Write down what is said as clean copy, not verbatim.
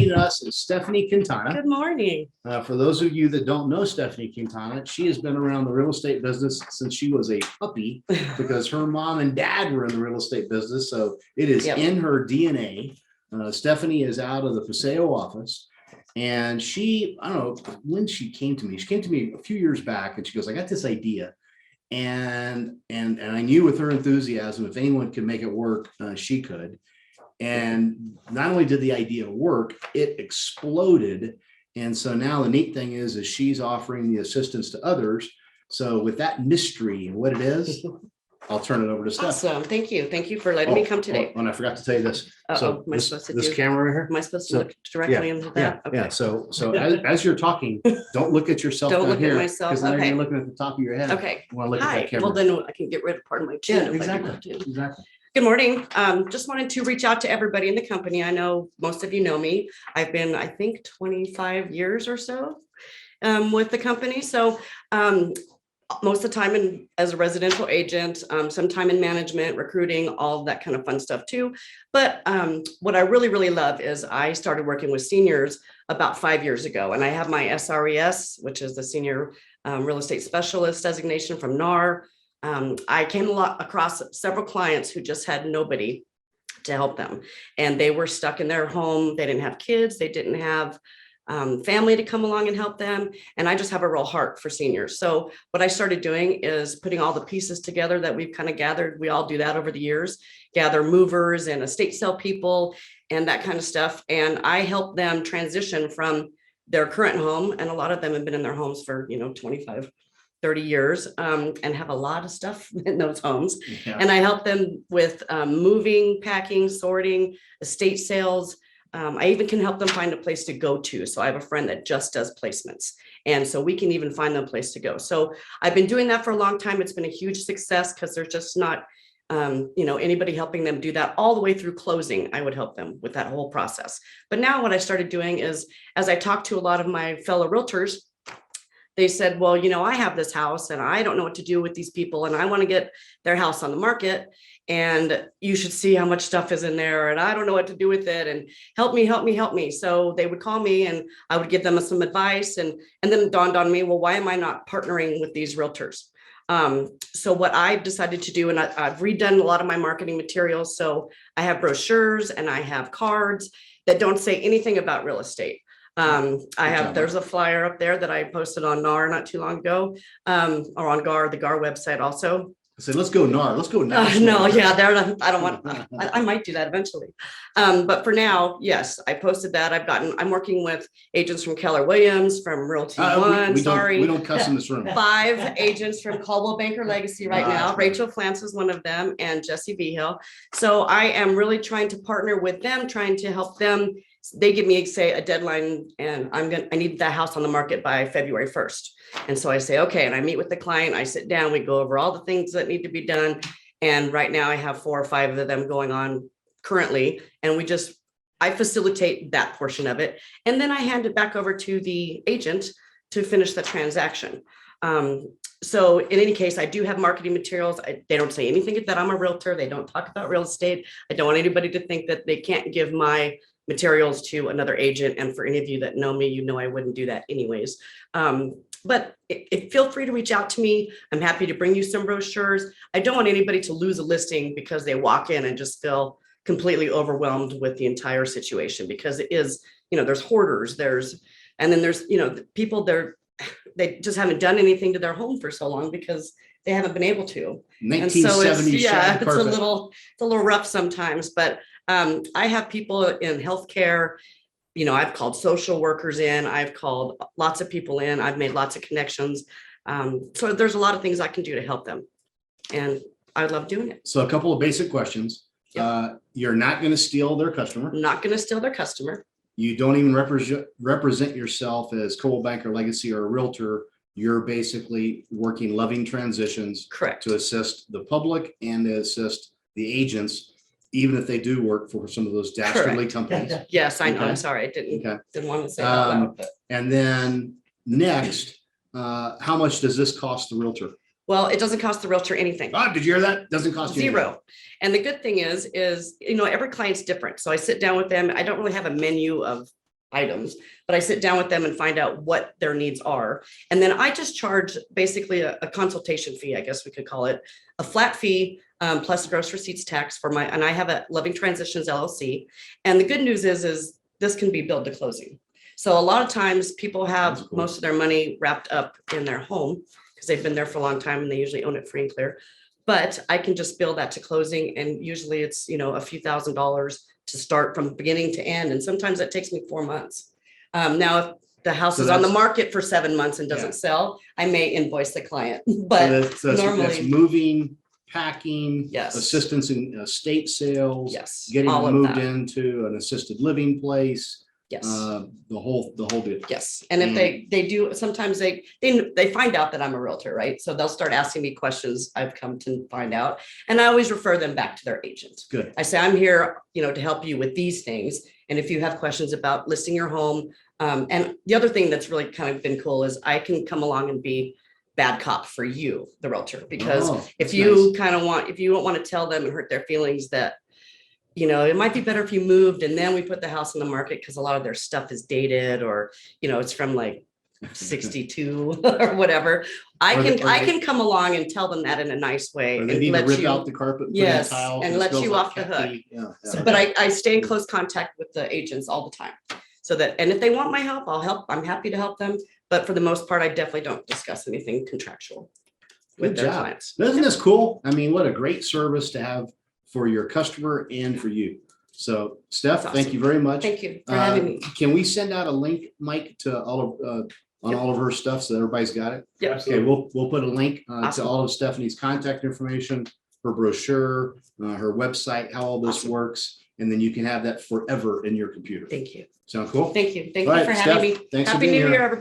joining us is Stefani Quintana. Good morning. For those of you that don't know Stefani Quintana, she has been around the real estate business since she was a puppy because her mom and dad were in the real estate business. So it is in her DNA. Stefani is out of the Paseo office. And she, I don't know when she came to me. She came to me a few years back and she goes, I got this idea. And I knew with her enthusiasm, if anyone could make it work, she could. And not only did the idea work, it exploded. And so now the neat thing is she's offering the assistance to others. So with that mystery and what it is, I'll turn it over to Steph. Awesome. Thank you. Thank you for letting me come today. And I forgot to tell you this. So am I supposed to this camera right here? Am I supposed to look directly into that? Yeah. So as you're talking, don't look at yourself. Don't down look here, at myself. because now Okay. you're looking at the top of your head. Okay. You want to look at Hi. that camera. Well, then I can get rid of part of my chin. Yeah, if I do exactly. that too. Exactly. Good morning. Just wanted to reach out to everybody in the company. I know most of you know me. I've been, I think, 25 years or so with the company. So most of the time as a residential agent, some time in management, recruiting, all of that kind of fun stuff too. But what I really, really love is I started working with seniors about 5 years ago, and I have my SRES, which is the Senior Real Estate Specialist designation from NAR. I came across several clients who just had nobody to help them, and they were stuck in their home. They didn't have kids. They didn't have family to come along and help them. And I just have a real heart for seniors. So what I started doing is putting all the pieces together that we've kind of gathered. We all do that over the years, gather movers and estate sale people and that kind of stuff. And I help them transition from their current home. And a lot of them have been in their homes for, 25, 30 years and have a lot of stuff in those homes. Yeah. And I help them with moving, packing, sorting, estate sales. I even can help them find a place to go to. So I have a friend that just does placements. And so we can even find them a place to go. So I've been doing that for a long time. It's been a huge success because there's just not, anybody helping them do that all the way through closing. I would help them with that whole process. But now what I started doing is, as I talked to a lot of my fellow realtors, they said, well, I have this house and I don't know what to do with these people and I want to get their house on the market. And you should see how much stuff is in there. And I don't know what to do with it. And help me, help me, help me. So they would call me and I would give them some advice. And then it dawned on me, well, why am I not partnering with these realtors? So what I decided to do, and I've redone a lot of my marketing materials. So I have brochures and I have cards that don't say anything about real estate. There's a flyer up there that I posted on NAR not too long ago, or on the GAR website also. I said, let's go NAR. Let's go now. No, yeah, I don't want, I might do that eventually. But for now, yes, I posted that. I'm working with agents from Keller Williams, from Realty One, we don't cuss in this room. 5 agents from Coldwell Banker Legacy right now. Rachel Flance is one of them, and Jesse Vigil. So I am really trying to partner with them, trying to help them. They give me, say, a deadline, and I need that house on the market by February 1st. And so I say, okay, and I meet with the client, I sit down, we go over all the things that need to be done. And right now I have 4 or 5 of them going on currently. And I facilitate that portion of it. And then I hand it back over to the agent to finish the transaction. So in any case, I do have marketing materials. They don't say anything that I'm a realtor. They don't talk about real estate. I don't want anybody to think that they can't give my materials to another agent. And for any of you that know me, I wouldn't do that anyways. But feel free to reach out to me. I'm happy to bring you some brochures. I don't want anybody to lose a listing because they walk in and just feel completely overwhelmed with the entire situation, because it is, there's hoarders, and then there's, people they just haven't done anything to their home for so long because they haven't been able to. 1970s. And so it's a little rough sometimes, but I have people in healthcare. I've called social workers in, I've called lots of people in, I've made lots of connections. So there's a lot of things I can do to help them. And I love doing it. So a couple of basic questions. Yep. You're not going to steal their customer. I'm not going to steal their customer. You don't even represent yourself as Coldwell Banker Legacy or a realtor. You're basically working loving transitions. Correct. To assist the public and to assist the agents, even if they do work for some of those dastardly companies. Yes, I know. Okay. I'm sorry. I didn't want to say that loud, but. And then next, how much does this cost the realtor? Well, it doesn't cost the realtor anything. Oh, did you hear that? Doesn't cost you Zero. anything. And the good thing is, every client's different. So I sit down with them. I don't really have a menu of items, but I sit down with them and find out what their needs are. And then I just charge basically a consultation fee, I guess we could call it, a flat fee plus gross receipts tax for and I have a Loving Transitions LLC. And the good news is this can be billed to closing. So a lot of times people have That's cool. most of their money wrapped up in their home because they've been there for a long time and they usually own it free and clear. But I can just bill that to closing, and usually it's, a few $1,000s to start from beginning to end. And sometimes that takes me 4 months. Now, if the house So is on the that's- market for 7 months and doesn't sell, I may invoice the client, So but that's normally, moving, packing, Yes. assistance in estate sales, yes, getting all them of moved that. into an assisted living place, Yes. the whole bit. Yes, and if they do, sometimes they find out that I'm a realtor, right? So they'll start asking me questions I've come to find out, and I always refer them back to their agent. Good. I say, I'm here, to help you with these things. And if you have questions about listing your home, and the other thing that's really kind of been cool is I can come along and be bad cop for you, the realtor, because Oh, if that's you nice. if you don't want to tell them and hurt their feelings that, it might be better if you moved and then we put the house on the market because a lot of their stuff is dated or, it's from like 62 or whatever. I can come along and tell them that in a nice way Or and they need to let rip you, out the carpet, put in yes, tile, and it let smells you like off the cat hook. pee. Yeah, So, but I stay in close contact with the agents all the time. So that, and if they want my help, I'll help. I'm happy to help them. But for the most part, I definitely don't discuss anything contractual with Good their job. clients. Isn't this cool? I mean, what a great service to have for your customer and for you. So Steph, That's thank awesome. you very much. Thank you for having me. Can we send out a link, Mike, to all of, on Yep. all of her stuff so that everybody's got it? Yep. Okay, we'll put a link to Awesome. all of Stephanie's contact information, her brochure, her website, how all this Awesome. works. And then you can have that forever in your computer. Thank you. Sound cool? Thank you. Thank All you right, for having Steph, me. thanks for Happy being New here. Year, everybody.